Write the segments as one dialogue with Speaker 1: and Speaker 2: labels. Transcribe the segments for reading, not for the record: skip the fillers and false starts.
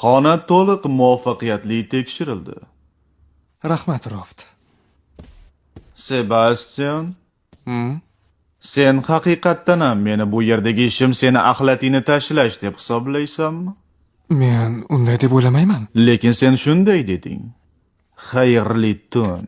Speaker 1: Xona to'liq muvaffaqiyatli tekshirildi.
Speaker 2: Rahmat, Roft.
Speaker 1: Sebastian, sen haqiqatdan ham meni bu yerdagi ishim seni axlatini tashlash deb hisoblaysanmi?
Speaker 2: Men unday deb o'ylamayman.
Speaker 1: Lekin sen shunday deding. Xayrli tun.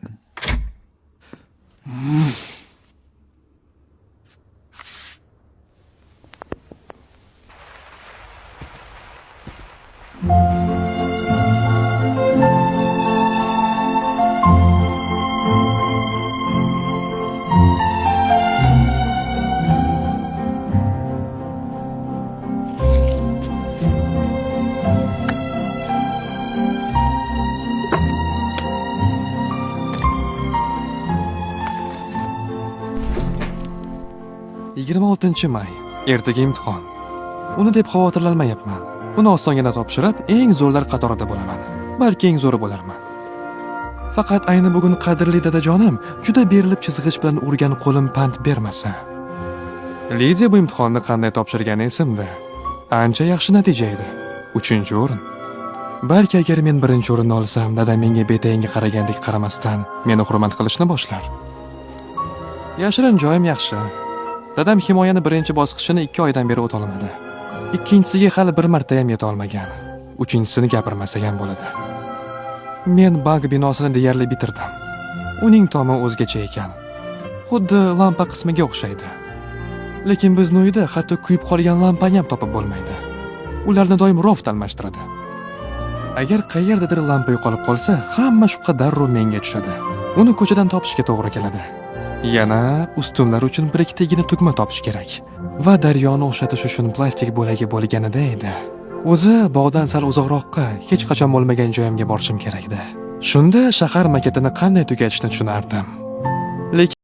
Speaker 2: May. Ertaga imtihon. Uni deb xavotirlanmayapman. Buni osongina topshirib, eng zo'rlar qatorida bo'laman. Balki eng zo'ri bo'larman. Faqat ayni bugun qadrli dadajonim juda berilib chizg'ich bilan urgan qo'lim pand bermasa. Lidiya bu imtihonni qanday topshirgani esimda. Ancha yaxshi natija edi. 3-o'rin. Balki agar men 1-o'rinni olsam, dadam menga betayinga qaragandek qaramasdan meni hurmat qilishni boshlar. Yashirin joyim yaxshi. Dadam himoyani 1-bosqichini 2 oydan beri o'ta olmadi. Ikkinchisiga hali bir marta ham yeta olmagan. 3-sini gapirmasa ham bo'ladi. Men bank binosini deyarli bitirdim. Uning tomi o'zgacha ekan. Xuddi lampa qismiga o'xshaydi. Lekin bizning uyda hatto kuyib qolgan lampani ham topib bo'lmaydi. Ularni doim Roft almashtiradi. Agar qayerdadir lampa yo'qolib qolsa, hamma shubha darrov menga tushadi. Uni ko'chadan topishga to'g'ri keladi. Yana ustunlar uchun bir ikkitagina tugma topish kerak va daryoni o'xshatish uchun plastik bo'lagi bo'lganida edi. O'zi bog'dan sal uzoqroqqa, hech qachon bo'lmagan joyimga borishim kerak edi. Shunda shahar maketini qanday tugatishni tushunardim. Lekin